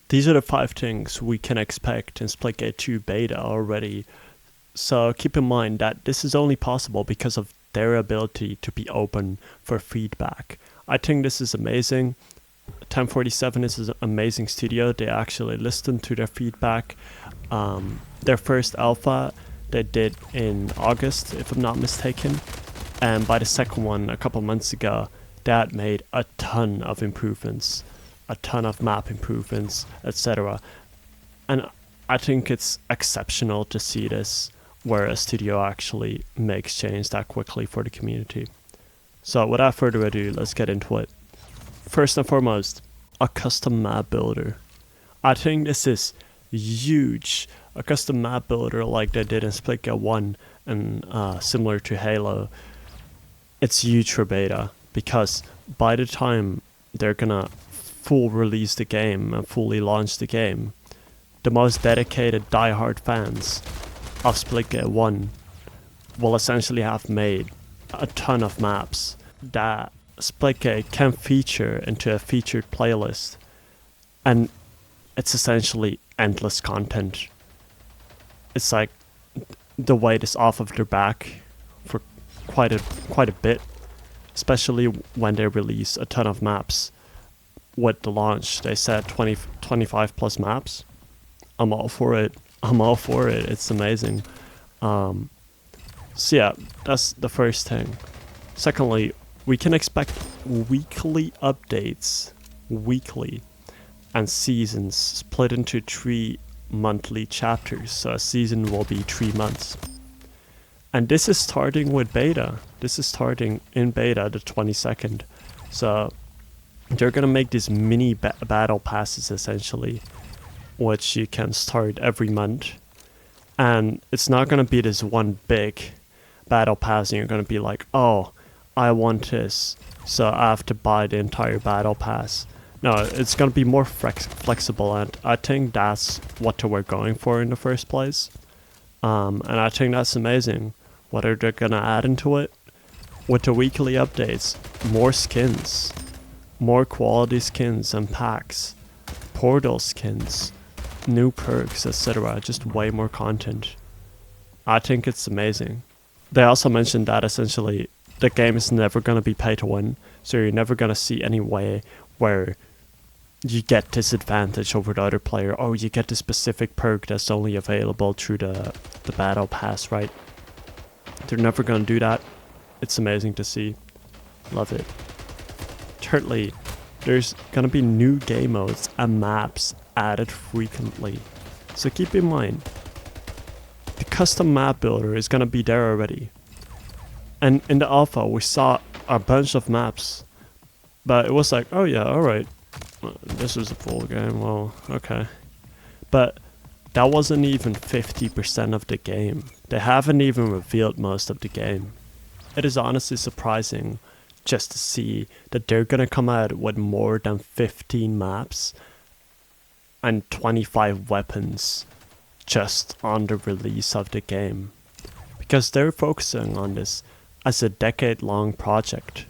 These are the 5 things we can expect in Splitgate 2 beta already. So keep in mind that this is only possible because of their ability to be open for feedback. I think this is amazing. 1047 is an amazing studio. They actually listened to their feedback. Their first alpha they did in August, if I'm not mistaken. And by the second one, a couple months ago, that made a ton of improvements, a ton of map improvements, etc. And I think it's exceptional to see this, where a studio actually makes change that quickly for the community. So without further ado, let's get into it. First and foremost, a custom map builder. I think this is huge. A custom map builder like they did in Splitgate 1 and similar to Halo. It's huge for beta because by the time they're gonna full release the game and fully launch the game, the most dedicated diehard fans of Splitgate 1 will essentially have made a ton of maps that Splitgate can feature into a featured playlist, and it's essentially endless content. It's like the weight is off of their back for quite a bit, especially when they release a ton of maps. With the launch, they said 25 plus maps. I'm all for it. It's amazing. So yeah, that's the first thing. Secondly, we can expect weekly updates, and seasons split into 3 monthly chapters. So a season will be 3 months. And this is starting with beta. This is starting in beta the 22nd. So they're gonna make these mini battle passes essentially, which you can start every month. And it's not gonna be this one big battle pass and you're gonna be like, oh, I want this, so I have to buy the entire battle pass. No, it's gonna be more flexible, and I think that's what they were going for in the first place. And I think that's amazing. Whether they're gonna add into it with the weekly updates, more skins, more quality skins and packs, portal skins, new perks, etc. Just way more content. I think it's amazing. They also mentioned that essentially the game is never going to be pay to win, so you're never going to see any way where you get disadvantage over the other player. Oh, you get the specific perk that's only available through the battle pass, right? They're never going to do that. It's amazing to see. Love it. Thirdly, there's going to be new game modes and maps added frequently. So keep in mind, the custom map builder is going to be there already. And in the alpha, we saw a bunch of maps, but it was like, oh yeah, alright, this is a full game, well, okay. But that wasn't even 50% of the game. They haven't even revealed most of the game. It is honestly surprising just to see that they're gonna come out with more than 15 maps and 25 weapons just on the release of the game. Because they're focusing on this as a decade-long project.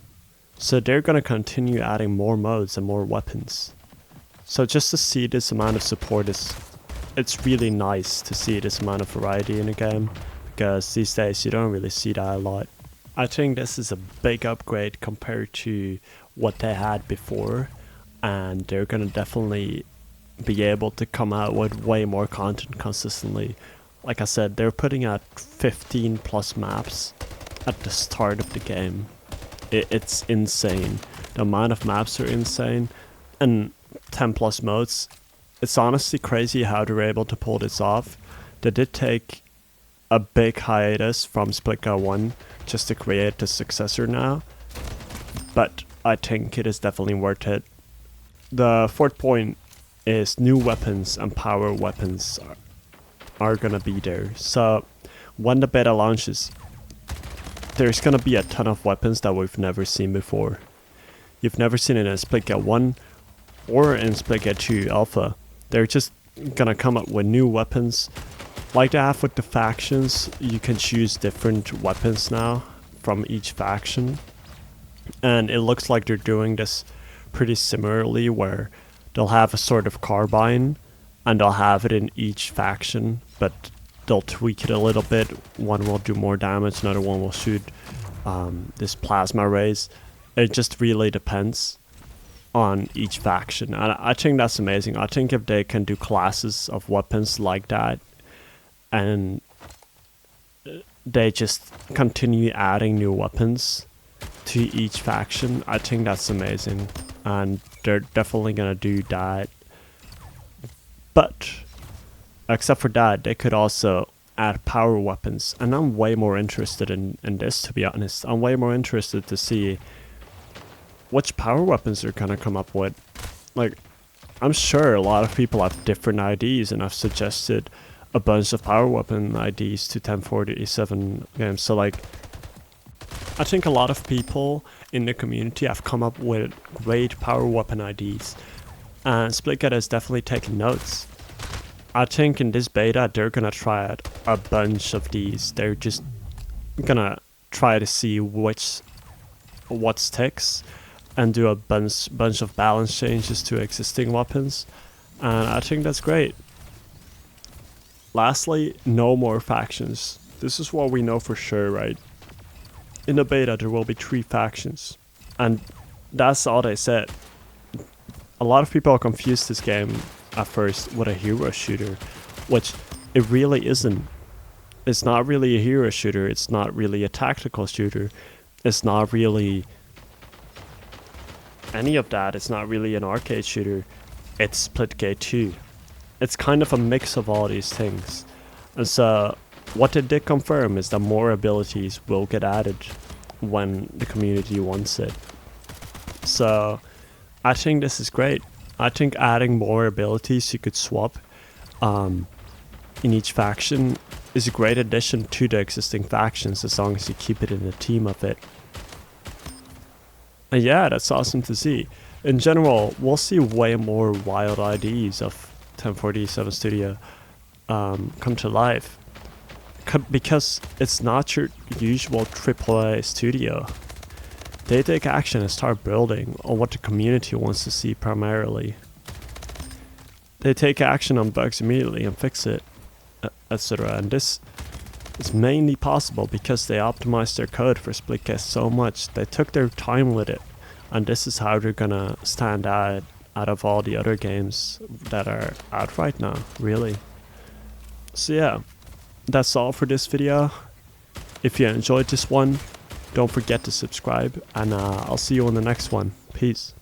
So they're gonna continue adding more modes and more weapons. So just to see this amount of support it's really nice to see this amount of variety in a game, because these days you don't really see that a lot. I think this is a big upgrade compared to what they had before, and they're gonna definitely be able to come out with way more content consistently. Like I said, they're putting out 15 plus maps at the start of the game. It's insane. The amount of maps are insane, and 10 plus modes. It's honestly crazy how they're able to pull this off. They did take a big hiatus from Splitgate 1 just to create the successor now, but I think it is definitely worth it. The fourth point is new weapons and power weapons are gonna be there. So when the beta launches, there's gonna be a ton of weapons that we've never seen before. You've never seen it in Splitgate 1 or in Splitgate 2 Alpha. They're just gonna come up with new weapons. Like they have with the factions, you can choose different weapons now from each faction. And it looks like they're doing this pretty similarly, where they'll have a sort of carbine, and they'll have it in each faction, but they'll tweak it a little bit. One will do more damage, another one will shoot this plasma rays. It just really depends on each faction, and I think that's amazing. I think if they can do classes of weapons like that, and they just continue adding new weapons to each faction, I think that's amazing, and they're definitely gonna do that. But except for that, they could also add power weapons, and I'm way more interested in this, to be honest. I'm way more interested to see which power weapons they're gonna come up with. Like, I'm sure a lot of people have different IDs, and I've suggested a bunch of power weapon IDs to 1047 games. So like, I think a lot of people in the community have come up with great power weapon IDs, and Splitgate has definitely taken notes. I think in this beta they're gonna try out a bunch of these. They're just gonna try to see what sticks, and do a bunch of balance changes to existing weapons, and I think that's great. Lastly, no more factions. This is what we know for sure, right? In the beta there will be 3 factions, and that's all they said. A lot of people confused this game at first with a hero shooter, which it really isn't. It's not really a hero shooter, it's not really a tactical shooter, it's not really any of that, it's not really an arcade shooter. It's Splitgate 2. It's kind of a mix of all these things. And so what they did confirm is that more abilities will get added when the community wants it. So I think this is great. I think adding more abilities you could swap in each faction is a great addition to the existing factions, as long as you keep it in the team of it. And yeah, that's awesome to see. In general, we'll see way more wild IDs of 1047 Studio come to life, because it's not your usual AAA studio. They take action and start building on what the community wants to see primarily. They take action on bugs immediately and fix it, etc. And this is mainly possible because they optimized their code for Splitgate so much. They took their time with it, and this is how they're gonna stand out of all the other games that are out right now, really. So yeah, that's all for this video. If you enjoyed this one, don't forget to subscribe, and I'll see you on the next one. Peace.